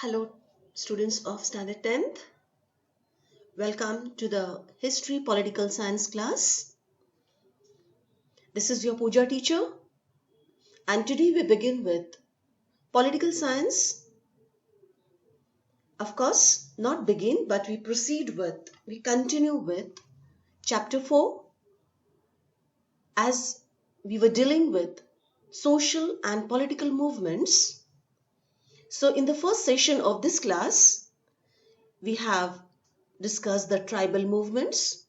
Hello, students of Standard 10th. Welcome to the History Political Science class. This is your Puja teacher, and today we begin with Political Science. Of course, not begin, but we continue with Chapter 4 as we were dealing with social and political movements. So, in the first session of this class, we have discussed the tribal movements.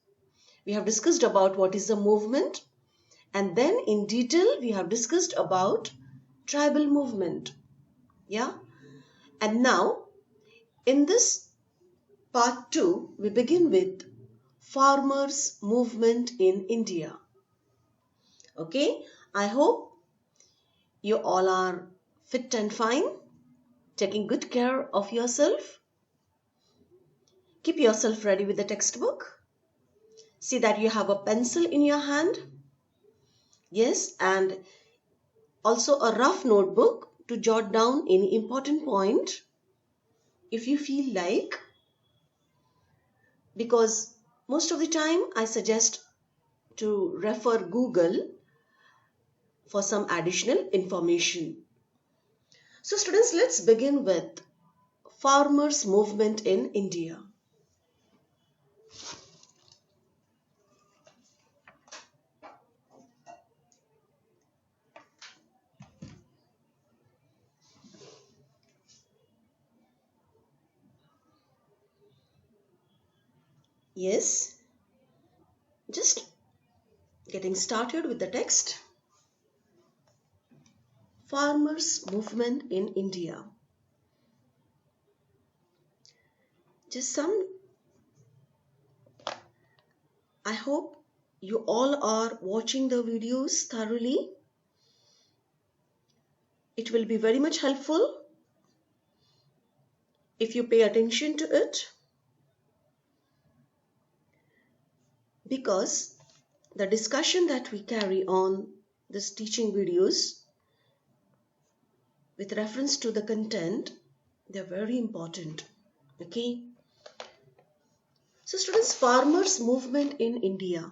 We have discussed about what is a movement, and then in detail we have discussed about tribal movement. And now in this part 2 we begin with farmers movement in India. Okay, I hope you all are fit and fine, taking good care of yourself. Keep yourself ready with the textbook. See that you have a pencil in your hand. Yes, and also a rough notebook to jot down any important point if you feel like, because most of the time I suggest to refer Google for some additional information. So students, let's begin with farmers movement in India. Yes, just getting started with the text. Farmers movement in India. I hope you all are watching the videos thoroughly. It will be very much helpful if you pay attention to it, because the discussion that we carry on this teaching videos with reference to the content, they're very important. Okay, so students, farmers movement in India.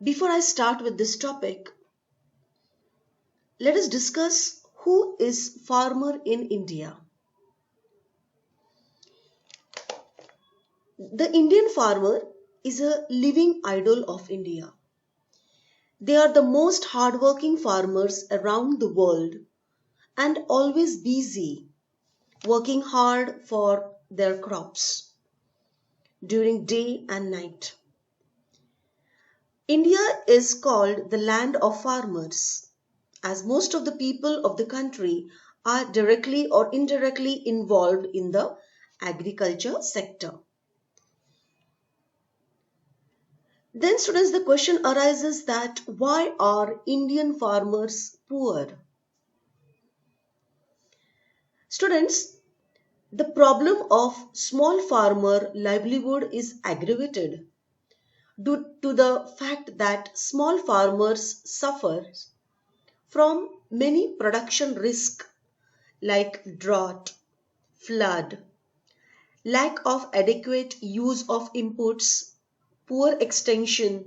Before I start with this topic, let us discuss who is farmer in India. The Indian farmer is a living idol of India. They are the most hardworking farmers around the world and always busy working hard for their crops during day and night. India is called the land of farmers, as most of the people of the country are directly or indirectly involved in the agriculture sector. Then students, the question arises that why are Indian farmers poor? Students, the problem of small farmer livelihood is aggravated due to the fact that small farmers suffer from many production risks like drought, flood, lack of adequate use of inputs, poor extension,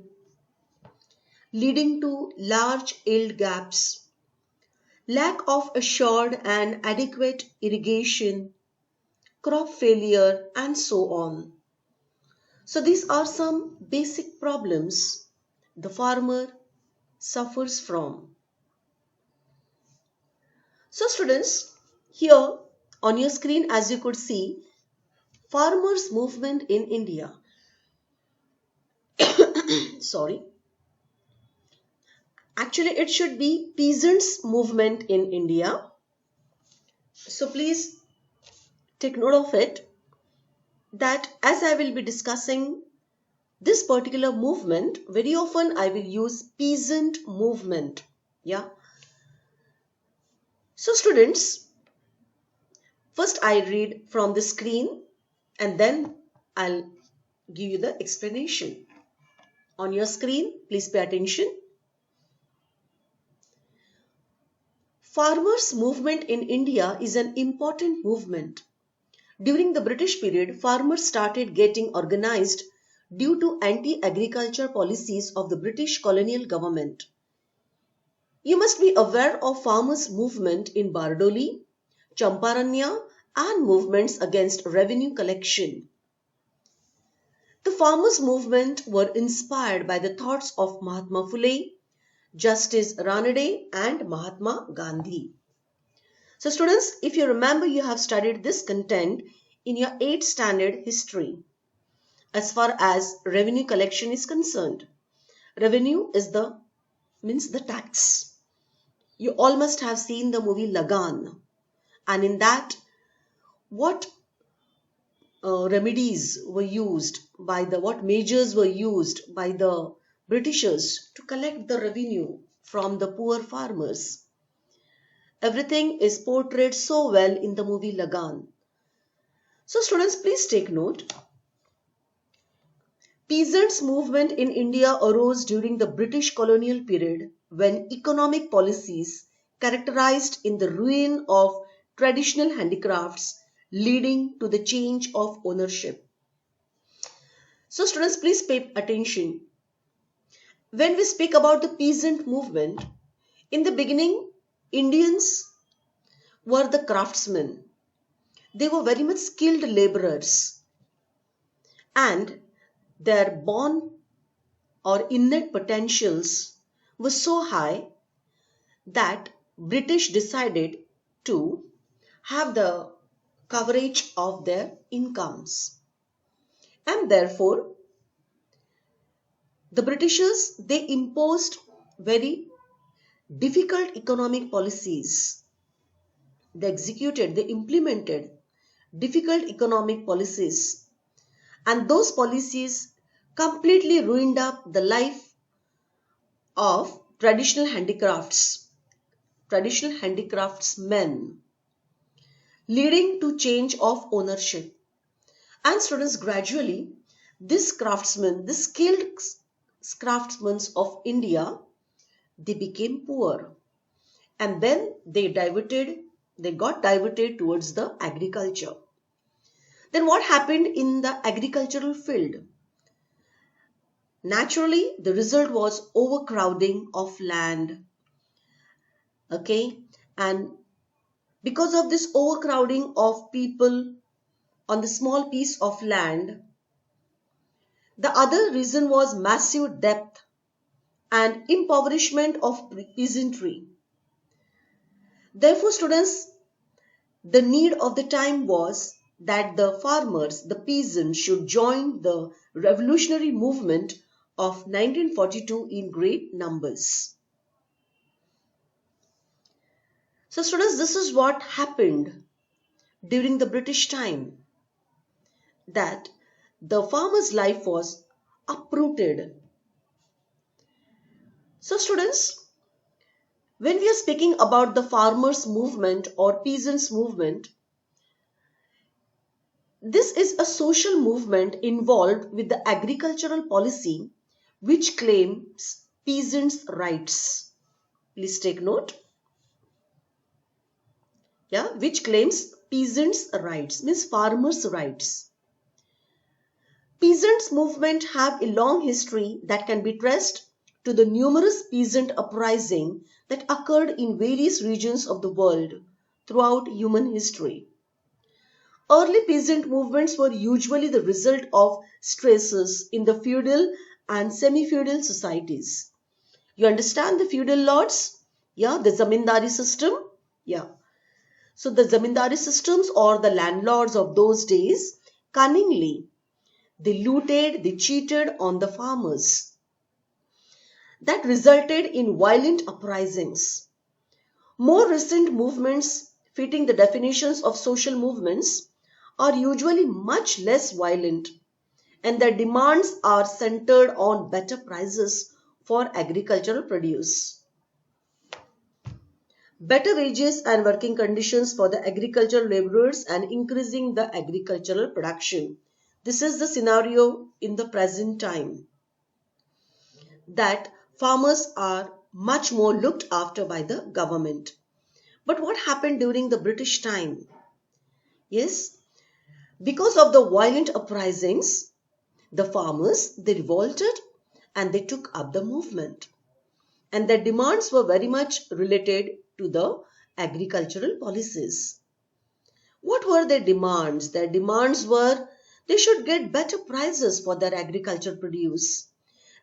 leading to large yield gaps, lack of assured and adequate irrigation, crop failure, and so on. So these are some basic problems the farmer suffers from. So students, here on your screen, as you could see, farmers movement in India. Sorry. Actually, it should be peasants movement in India. So please take note of it, that as I will be discussing this particular movement, very often I will use peasant movement. So students, first I read from the screen and then I'll give you the explanation. On your screen, please pay attention. Farmers' movement in India is an important movement. During the British period, farmers started getting organized due to anti-agriculture policies of the British colonial government. You must be aware of farmers' movement in Bardoli, Champaranya, and movements against revenue collection. The farmers' movement were inspired by the thoughts of Mahatma Phule, Justice Ranade, and Mahatma Gandhi. So students, if you remember, you have studied this content in your 8th standard history. As far as revenue collection is concerned, revenue is means the tax. You all must have seen the movie Lagan, and in that, what remedies were used by what measures were used by the Britishers to collect the revenue from the poor farmers. Everything is portrayed so well in the movie Lagan. So students, please take note. Peasants' movement in India arose during the British colonial period when economic policies characterized in the ruin of traditional handicrafts leading to the change of ownership. So students, please pay attention. When we speak about the peasant movement, in the beginning, Indians were the craftsmen. They were very much skilled laborers, and their born or innate potentials were so high that British decided to have the coverage of their incomes. And therefore, the Britishers, they imposed very difficult economic policies. They implemented difficult economic policies, and those policies completely ruined up the life of traditional handicraftsmen, leading to change of ownership. And students, gradually, this skilled craftsmen of India, they became poor, and then they got diverted towards the agriculture. Then what happened in the agricultural field? Naturally, the result was overcrowding of land. Okay, and because of this overcrowding of people on the small piece of land, the other reason was massive debt and impoverishment of peasantry. Therefore, students, the need of the time was that the farmers, the peasants, should join the revolutionary movement of 1942 in great numbers. So students, this is what happened during the British time, that the farmer's life was uprooted. So students, when we are speaking about the farmers' movement or peasants' movement, this is a social movement involved with the agricultural policy which claims peasants' rights. Please take note. Yeah, which claims peasants' rights, means farmers' rights. Peasants' movement have a long history that can be traced to the numerous peasant uprisings that occurred in various regions of the world throughout human history. Early peasant movements were usually the result of stresses in the feudal and semi-feudal societies. You understand the feudal lords? Yeah, the zamindari system? Yeah. So the zamindari systems, or the landlords of those days, cunningly, they looted, they cheated on the farmers. That resulted in violent uprisings. More recent movements fitting the definitions of social movements are usually much less violent, and their demands are centered on better prices for agricultural produce, better wages and working conditions for the agricultural laborers, and increasing the agricultural production. This is the scenario in the present time, that farmers are much more looked after by the government. But what happened during the British time? Yes, because of the violent uprisings, the farmers, they revolted and they took up the movement. And their demands were very much related to the agricultural policies. What were their demands? Their demands were they should get better prices for their agriculture produce.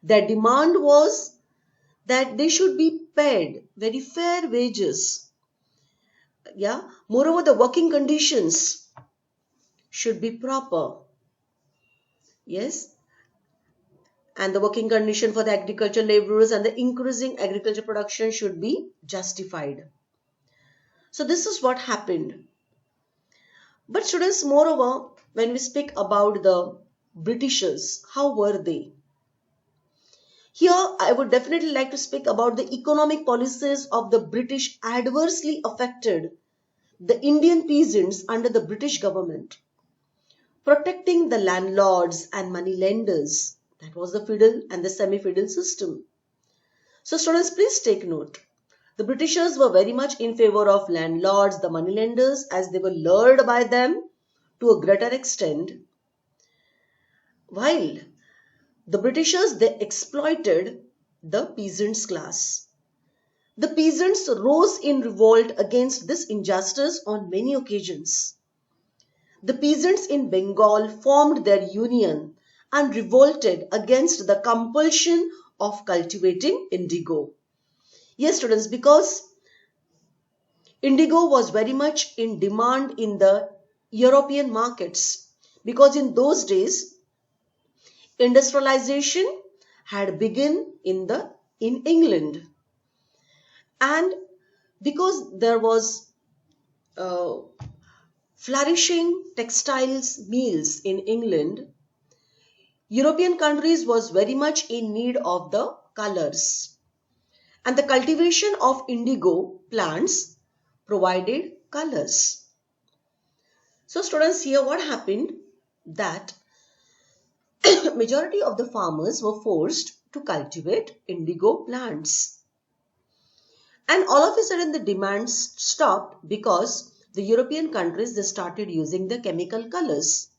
Their demand was that they should be paid very fair wages. Yeah. Moreover, the working conditions should be proper. Yes. And the working condition for the agricultural laborers and the increasing agriculture production should be justified. So this is what happened. But students, moreover, when we speak about the Britishers, how were they? Here, I would definitely like to speak about the economic policies of the British adversely affected the Indian peasants under the British government, protecting the landlords and money lenders. That was the feudal and the semi-feudal system. So students, please take note. The Britishers were very much in favor of landlords, the moneylenders, as they were lured by them to a greater extent, while the Britishers, they exploited the peasants class. The peasants rose in revolt against this injustice on many occasions. The peasants in Bengal formed their union and revolted against the compulsion of cultivating indigo. Yes, students, because indigo was very much in demand in the European markets, because in those days industrialization had begun in England, and because there was uh, flourishing textiles mills in England, European countries was very much in need of the colors, and the cultivation of indigo plants provided colors. So students, here what happened that majority of the farmers were forced to cultivate indigo plants. And all of a sudden the demands stopped because the European countries, they started using the chemical colors.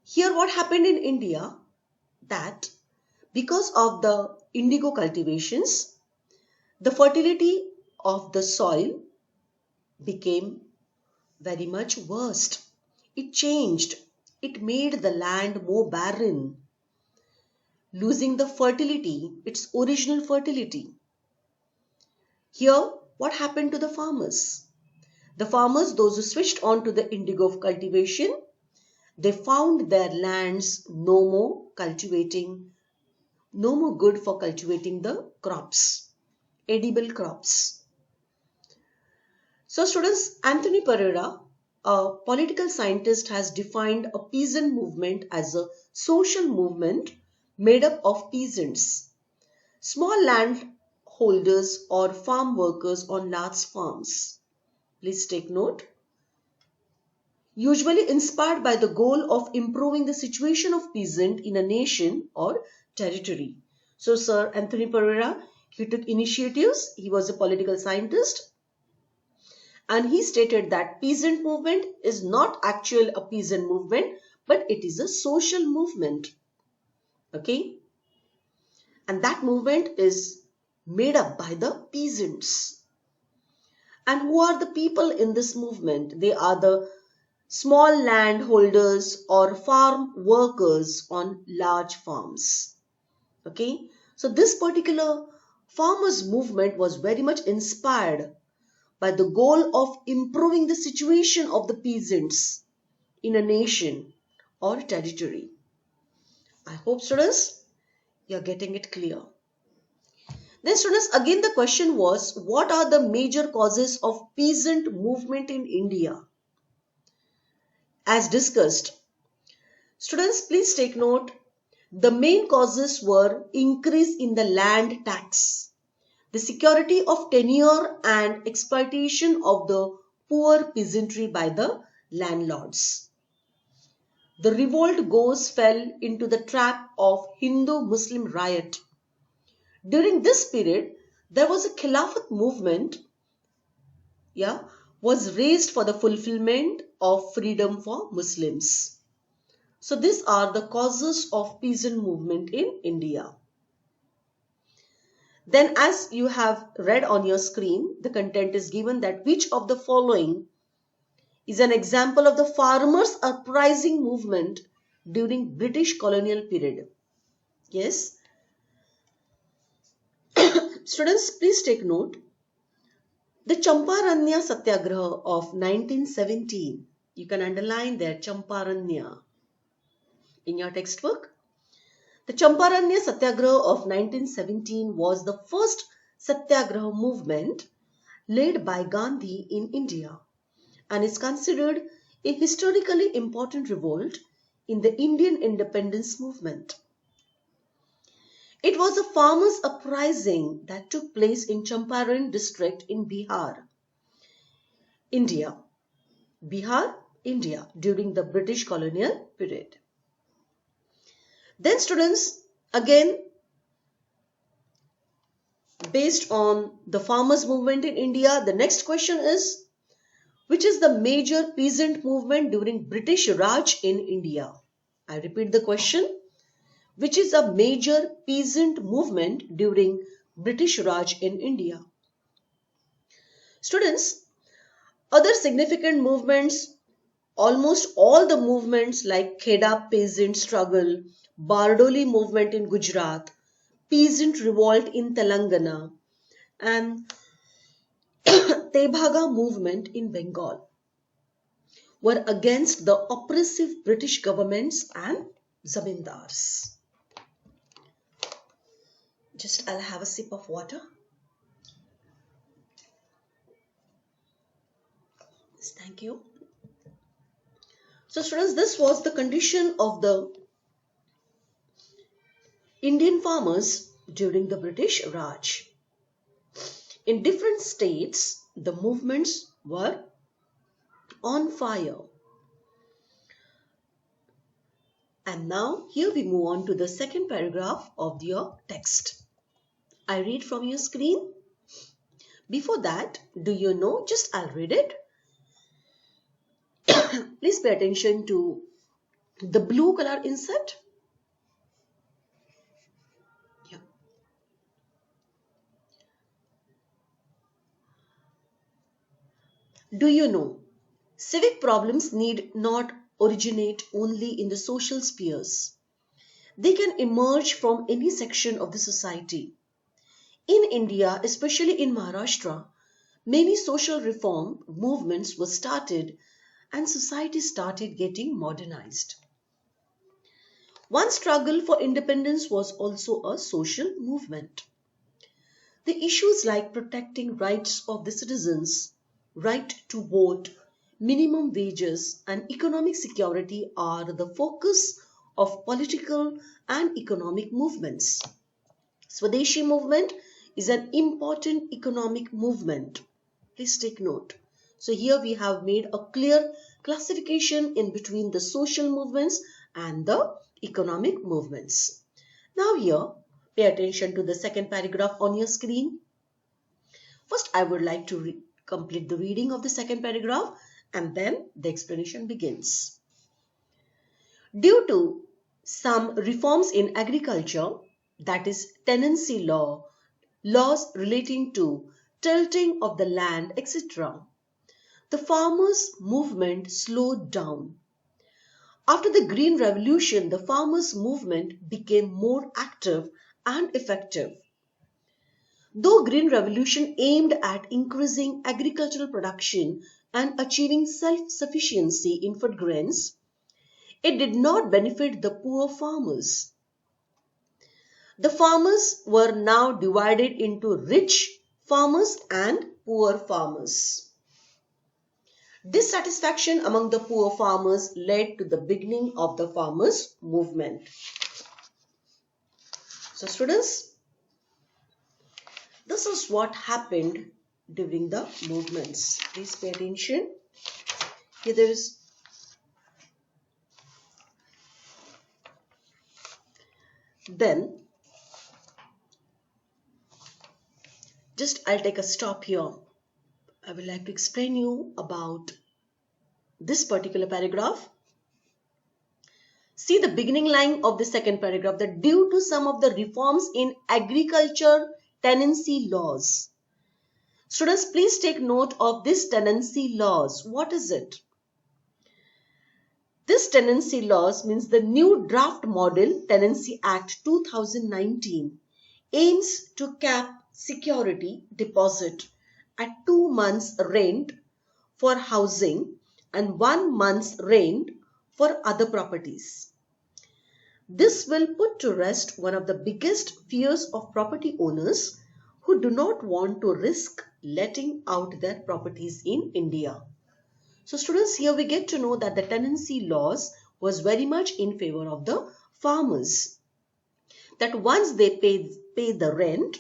Here what happened in India, that because of the indigo cultivations, the fertility of the soil became very much worse. It changed. It made the land more barren, losing the fertility, its original fertility. Here, what happened to the farmers? The farmers, those who switched on to the indigo cultivation, they found their lands no more good for cultivating the crops, edible crops. So students, Anthony Pereira, a political scientist, has defined a peasant movement as a social movement made up of peasants, small landholders or farm workers on large farms. Please take note. Usually inspired by the goal of improving the situation of peasant in a nation or territory. So Sir Anthony Pereira, he took initiatives. He was a political scientist, and he stated that peasant movement is not actual a peasant movement, but it is a social movement. Okay? And that movement is made up by the peasants. And who are the people in this movement? They are the small landholders or farm workers on large farms. Okay? So this particular farmers movement was very much inspired by the goal of improving the situation of the peasants in a nation or territory. I hope students, you're getting it clear. Then students, again the question was, what are the major causes of peasant movement in India? As discussed, students, please take note, the main causes were increase in the land tax, the security of tenure and exploitation of the poor peasantry by the landlords. The revolt goers fell into the trap of Hindu-Muslim riot. During this period, there was a Khilafat movement yeah, was raised for the fulfillment of freedom for Muslims. So these are the causes of peasant movement in India. Then as you have read on your screen, the content is given that which of the following is an example of the farmers' uprising movement during British colonial period. Yes, students, please take note. The Champaranya Satyagraha of 1917. You can underline there Champaranya in your textbook. The Champaranya Satyagraha of 1917 was the first Satyagraha movement led by Gandhi in India and is considered a historically important revolt in the Indian independence movement. It was a farmers' uprising that took place in Champaran district in Bihar, India. Bihar, India during the British colonial period. Then students, again based on the farmers movement in India, the next question is which is the major peasant movement during British Raj in India? I repeat the question. Which is a major peasant movement during British Raj in India? Students, other significant movements, almost all the movements like Kheda peasant struggle, Bardoli movement in Gujarat, peasant revolt in Telangana, and Tebaga movement in Bengal were against the oppressive British governments and zamindars. Just I'll have a sip of water. Thank you. So students, this was the condition of the Indian farmers during the British Raj. In different states, the movements were on fire. And now here we move on to the second paragraph of your text. I read from your screen. Before that, do you know, just I'll read it. Please pay attention to the blue color insert. Yeah. Do you know, civic problems need not originate only in the social spheres. They can emerge from any section of the society. In India, especially in Maharashtra, many social reform movements were started and society started getting modernized. One struggle for independence was also a social movement. The issues like protecting rights of the citizens, right to vote, minimum wages, and economic security are the focus of political and economic movements. Swadeshi movement is an important economic movement. Please take note. So here we have made a clear classification in between the social movements and the economic movements. Now here, pay attention to the second paragraph on your screen. First, I would like to complete the reading of the second paragraph and then the explanation begins. Due to some reforms in agriculture, that is tenancy law, laws relating to tilting of the land, etc., the farmers' movement slowed down. After the Green Revolution, the farmers' movement became more active and effective. Though Green Revolution aimed at increasing agricultural production and achieving self-sufficiency in food grains, it did not benefit the poor farmers. The farmers were now divided into rich farmers and poor farmers. Dissatisfaction among the poor farmers led to the beginning of the farmers' movement. So students, this is what happened during the movements. Please pay attention. Here there is then just I'll take a stop here. I would like to explain you about this particular paragraph. See the beginning line of the second paragraph, that due to some of the reforms in agriculture tenancy laws. Students, please take note of this tenancy laws. What is it? This tenancy laws means the new draft model Tenancy Act 2019 aims to cap security deposit at 2 months rent for housing and 1 month's rent for other properties. This will put to rest one of the biggest fears of property owners who do not want to risk letting out their properties in India. So students, here we get to know that the tenancy laws was very much in favor of the farmers. That once they pay the rent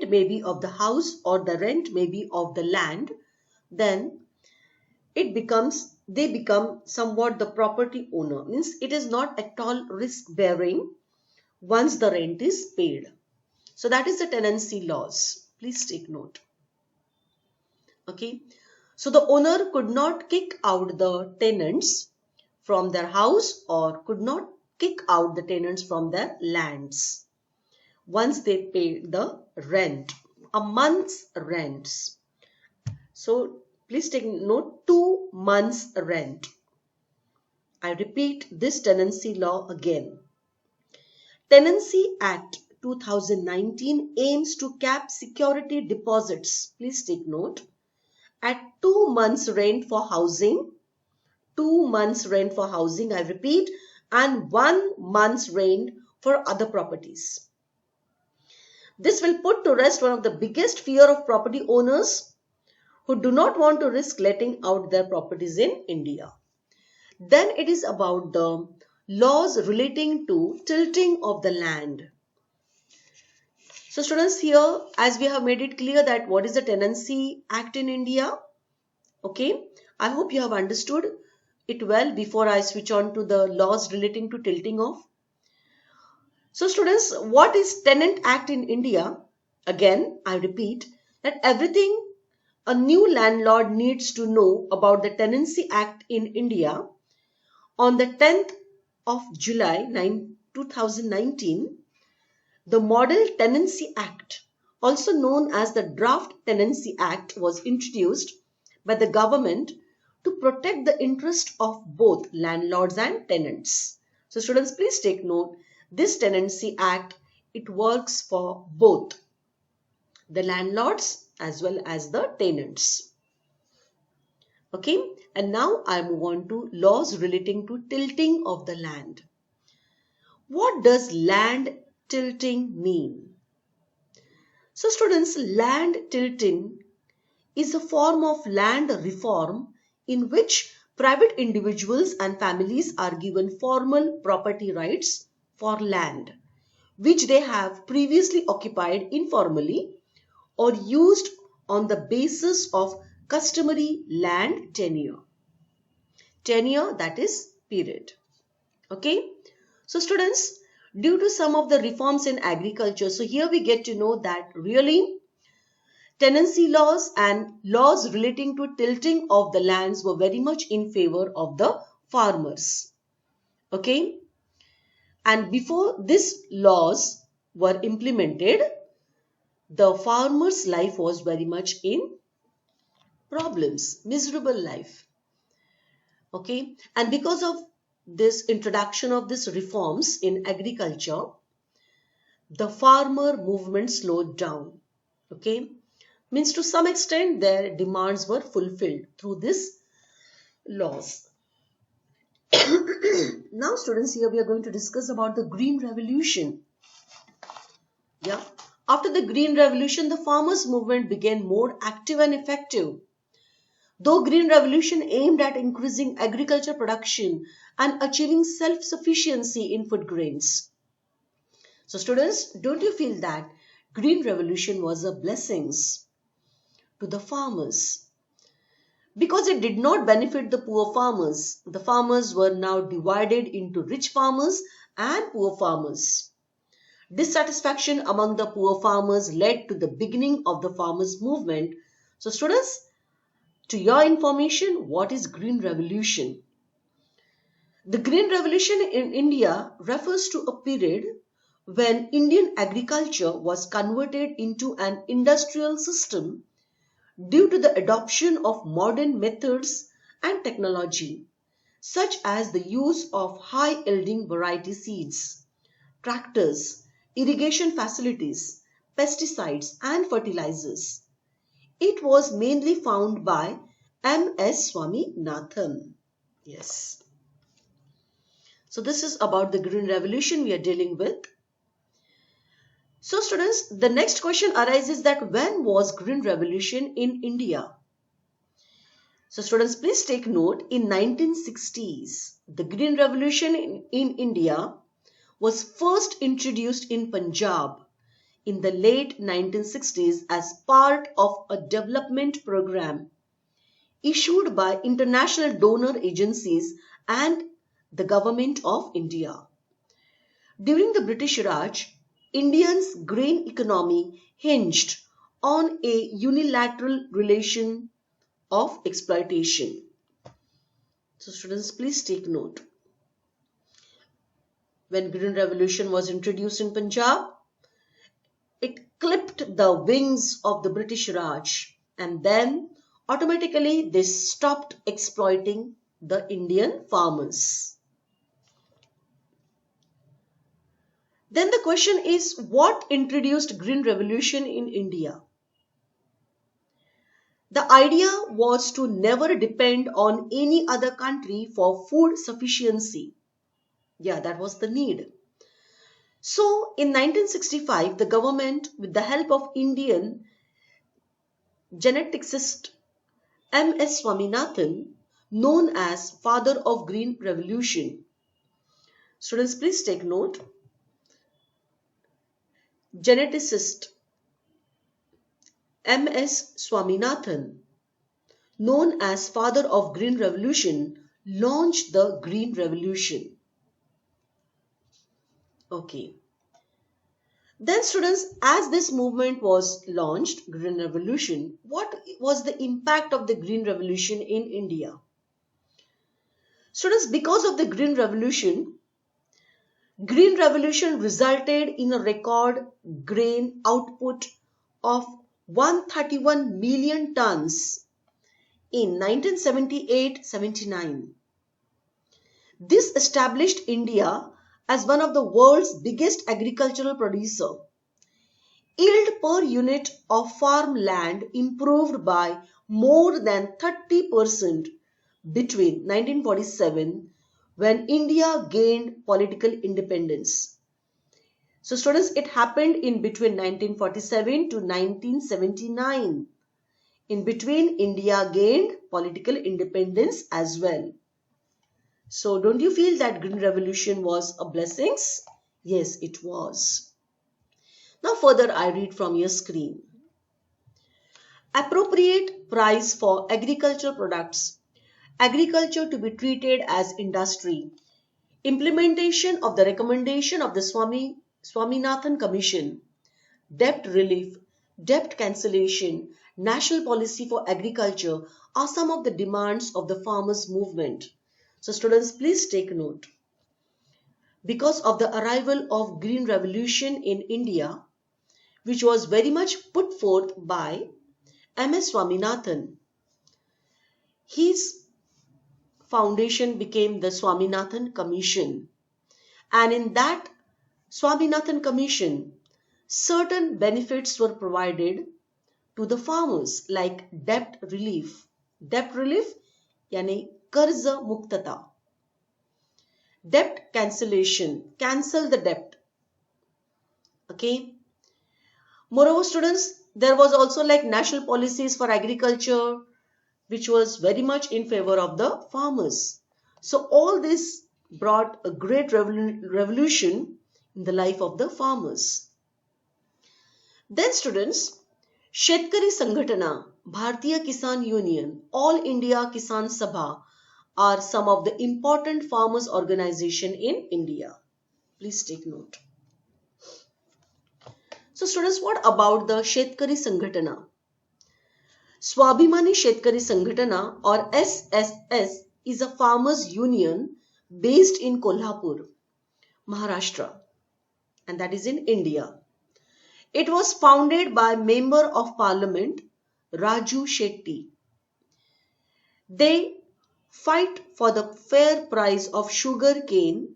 may be of the house or the rent may be of the land, then they become somewhat the property owner. Means it is not at all risk bearing once the rent is paid. So that is the tenancy laws. Please take note. Okay. So the owner could not kick out the tenants from their house or could not kick out the tenants from their lands once they paid the rent, a month's rents. So please take note, 2 months rent. I repeat this tenancy law again. Tenancy Act 2019 aims to cap security deposits. Please take note, at 2 months rent for housing, 2 months rent for housing, I repeat, and 1 month's rent for other properties. This will put to rest one of the biggest fear of property owners who do not want to risk letting out their properties in India. Then it is about the laws relating to tilting of the land. So students, here as we have made it clear that what is the Tenancy Act in India. Okay, I hope you have understood it well before I switch on to the laws relating to tilting of. So students, what is Tenant Act in India? Again, I repeat that everything a new landlord needs to know about the Tenancy Act in India. On the 10th of July 2019, the Model Tenancy Act, also known as the Draft Tenancy Act, was introduced by the government to protect the interest of both landlords and tenants. So students, please take note, this Tenancy Act, it works for both the landlords as well as the tenants. Okay, and now I move on to laws relating to tilting of the land. What does land tilting mean? So students, land tilting is a form of land reform in which private individuals and families are given formal property rights for land which they have previously occupied informally or used on the basis of customary land tenure. Tenure, that is period. Okay. So students, due to some of the reforms in agriculture, so here we get to know that really tenancy laws and laws relating to tilting of the lands were very much in favor of the farmers. Okay. And before these laws were implemented, the farmer's life was very much in problems, miserable life. Okay. And because of this introduction of these reforms in agriculture, the farmer movement slowed down. Okay. Means to some extent their demands were fulfilled through these laws. Now students, here we are going to discuss about the Green Revolution. Yeah. After the Green Revolution, the farmers movement became more active and effective. Though Green Revolution aimed at increasing agriculture production and achieving self-sufficiency in food grains. So students, don't you feel that Green Revolution was a blessing to the farmers? Because it did not benefit the poor farmers. The farmers were now divided into rich farmers and poor farmers. Dissatisfaction among the poor farmers led to the beginning of the farmers' movement So students, to your information, what is Green Revolution? The Green Revolution in India refers to a period when Indian agriculture was converted into an industrial system due to the adoption of modern methods and technology, such as the use of high-yielding variety seeds, tractors, irrigation facilities, pesticides, and fertilizers. It was mainly found by M.S. Swaminathan. Yes. So this is about the Green Revolution we are dealing with. So students, the next question arises that when was Green Revolution in India? So students, please take note, in 1960s, the Green Revolution in India was first introduced in Punjab in the late 1960s as part of a development program issued by international donor agencies and the Government of India. During the British Raj, India's grain economy hinged on a unilateral relation of exploitation. So students, please take note. When Green Revolution was introduced in Punjab, it clipped the wings of the British Raj, and then automatically they stopped exploiting the Indian farmers. Then the question is, what introduced Green Revolution in India? The idea was to never depend on any other country for food sufficiency. Yeah, that was the need. So in 1965, the government, with the help of Indian geneticist M.S. Swaminathan, known as father of Green Revolution. Students, please take note. Geneticist M.S. Swaminathan, known as father of Green Revolution, launched the Green Revolution. Okay. Then students, as this movement was launched, Green Revolution, what was the impact of the Green Revolution in India? Students, because of the Green Revolution resulted in a record grain output of 131 million tons in 1978-79. This established India as one of the world's biggest agricultural producer. Yield per unit of farmland improved by more than 30% between 1947, when India gained political independence. So students, it happened in between 1947 to 1979. In between, India gained political independence as well. So don't you feel that Green Revolution was a blessing? Yes, it was. Now further I read from your screen. Appropriate price for agricultural products. Agriculture to be treated as industry. Implementation of the recommendation of the Swaminathan Commission. Debt relief, debt cancellation, national policy for agriculture are some of the demands of the farmers' movement. So students, please take note. Because of the arrival of Green Revolution in India, which was very much put forth by M.S. Swaminathan, his foundation became the Swaminathan Commission. And in that Swaminathan Commission, certain benefits were provided to the farmers like debt relief. Debt relief yani karza muktata. Debt cancellation, cancel the debt. Okay. Moreover, students, there was also like national policies for agriculture, which was very much in favor of the farmers. So all this brought a great revolution in the life of the farmers. Then students, Shetkari Sangatana, Bharatiya Kisan Union, All India Kisan Sabha are some of the important farmers' organization in India. Please take note. So students, what about the Shetkari Sangatana? Swabhimani Shetkari Sangatana or SSS is a farmers union based in Kolhapur, Maharashtra, and that is in India. It was founded by Member of Parliament Raju Shetty. They fight for the fair price of sugar cane,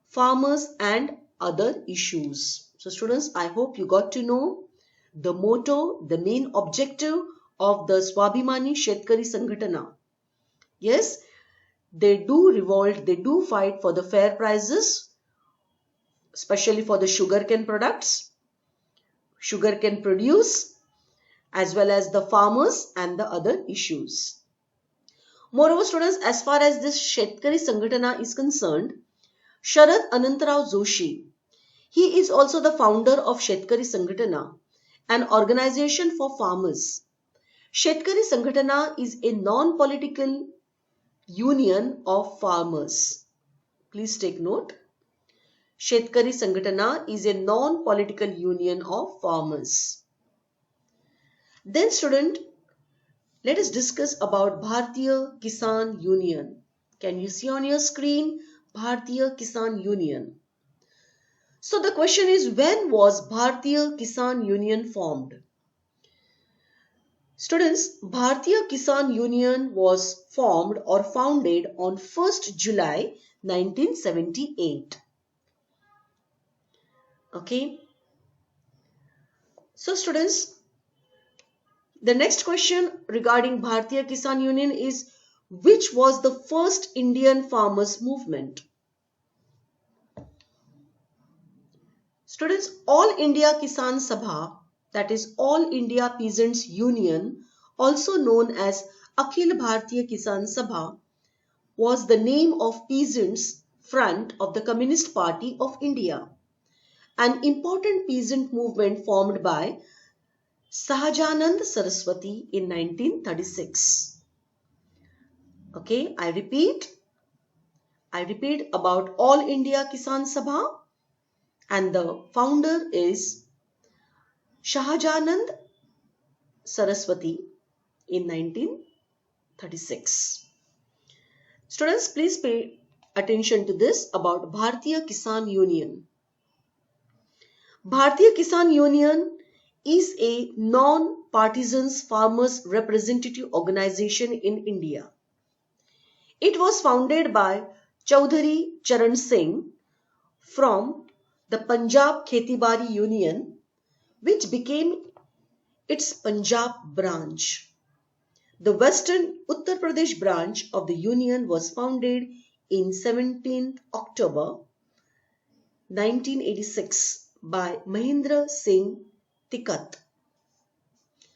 farmers and other issues. So students, I hope you got to know the motto, the main objective of the Swabhimani Shetkari Sangatana. Yes, they do revolt, they do fight for the fair prices, especially for the sugarcane products, sugarcane produce, as well as the farmers and the other issues. Moreover, students, as far as this Shetkari Sangatana is concerned, Sharad Anantarao Joshi, he is also the founder of Shetkari Sangatana, an organization for farmers. Shetkari Sangatana is a non-political union of farmers. Please take note. Shetkari Sangatana is a non-political union of farmers. Then student, let us discuss about Bharatiya Kisan Union. Can you see on your screen Bharatiya Kisan Union? So the question is, when was Bharatiya Kisan Union formed? Students, Bharatiya Kisan Union was formed or founded on 1st July 1978. Okay. So students, the next question regarding Bharatiya Kisan Union is, which was the first Indian farmers movement? Students, All India Kisan Sabha, that is All India Peasants Union, also known as Akhil Bharatiya Kisan Sabha, was the name of Peasants Front of the Communist Party of India, an important peasant movement formed by Sahajanand Saraswati in 1936. Okay, I repeat about All India Kisan Sabha, and the founder is Sahajanand Saraswati in 1936. Students, please pay attention to this about Bharatiya Kisan Union. Bharatiya Kisan Union is a non-partisan farmers representative organization in India. It was founded by Chaudhary Charan Singh from the Punjab Kheti-Bari Union, which became its Punjab branch. The Western Uttar Pradesh branch of the union was founded in 17th October 1986 by Mahendra Singh Tikat.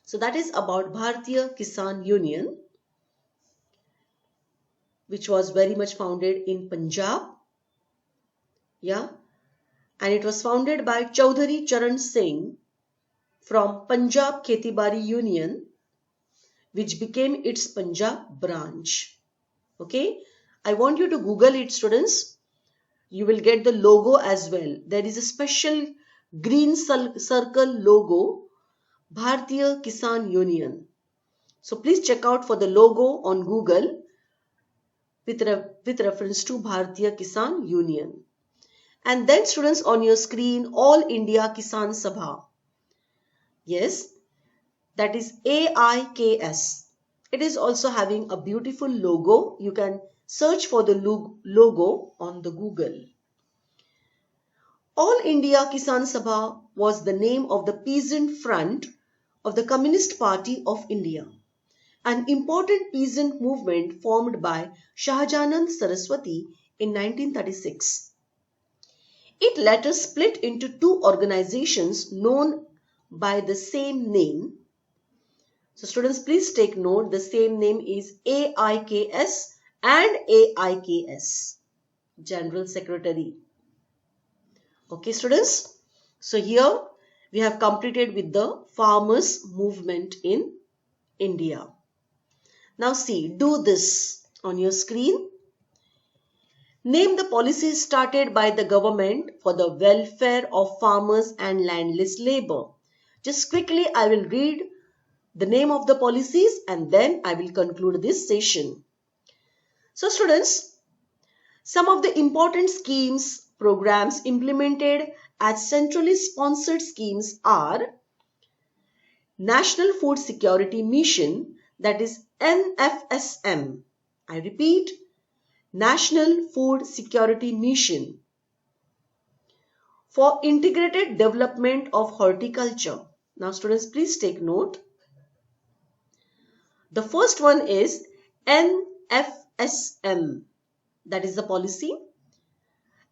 So that is about Bharatiya Kisan Union, which was very much founded in Punjab. Yeah. And it was founded by Chaudhary Charan Singh from Punjab Kheti-Bari Union, which became its Punjab branch. Okay. I want you to Google it, students. You will get the logo as well. There is a special green circle logo, Bharatiya Kisan Union. So please check out for the logo on Google with reference to Bharatiya Kisan Union. And then students, on your screen, All India Kisan Sabha. Yes, that is AIKS. It is also having a beautiful logo. You can search for the logo on the Google. All India Kisan Sabha was the name of the peasant front of the Communist Party of India, an important peasant movement formed by Sahajanand Saraswati in 1936. It later split into two organizations known by the same name. So students, please take note, the same name is AIKS and AIKS, General Secretary. Okay students, so here we have completed with the farmers movement in India. Now see, do this on your screen. Name the policies started by the government for the welfare of farmers and landless labor. Just quickly, I will read the name of the policies, and then I will conclude this session. So students, some of the important schemes, programs implemented as centrally sponsored schemes are National Food Security Mission, that is NFSM. I repeat, National Food Security Mission for Integrated Development of Horticulture. Now students, please take note. The first one is NFSM, that is the policy.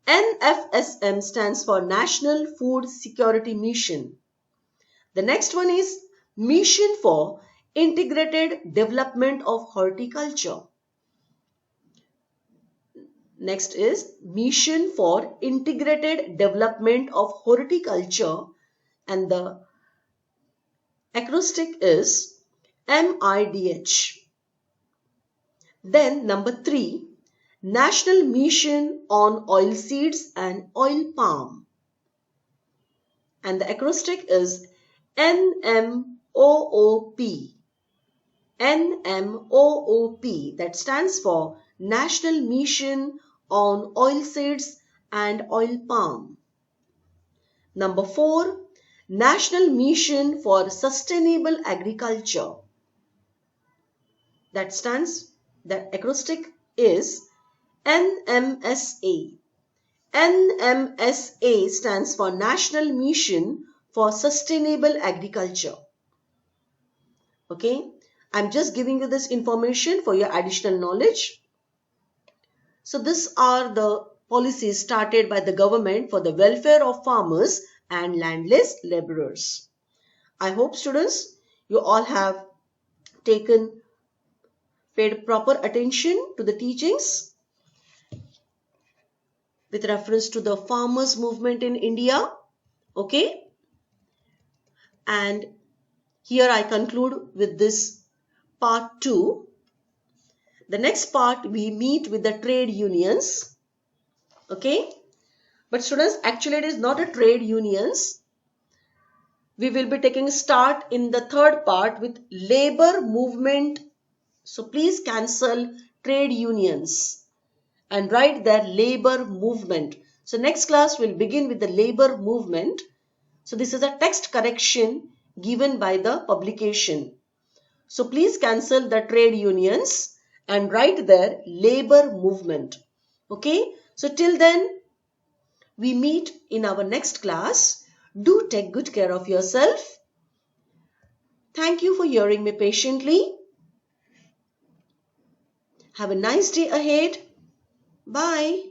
NFSM stands for National Food Security Mission. The next one is Mission for Integrated Development of Horticulture. Next is Mission for Integrated Development of Horticulture, and the acrostic is MIDH. Then number 3, National Mission on Oilseeds and Oil Palm, and the acrostic is NMOOP. NMOOP, that stands for National Mission on Oilseeds and Oil Palm. Number 4, National Mission for Sustainable Agriculture. That stands, the acrostic is NMSA. NMSA stands for National Mission for Sustainable Agriculture. Okay, I'm just giving you this information for your additional knowledge. So these are the policies started by the government for the welfare of farmers and landless laborers. I hope students, you all have paid proper attention to the teachings with reference to the farmers movement in India. Okay, and here I conclude with this part 2. The next part we meet with the trade unions. Okay, but students, actually it is not a trade unions. We will be taking a start in the third part with labor movement. So please cancel trade unions and write there labor movement. So next class will begin with the labor movement. So this is a text correction given by the publication. So please cancel the trade unions and write there labor movement. Okay, so till then we meet in our next class. Do take good care of yourself. Thank you for hearing me patiently. Have a nice day ahead. Bye.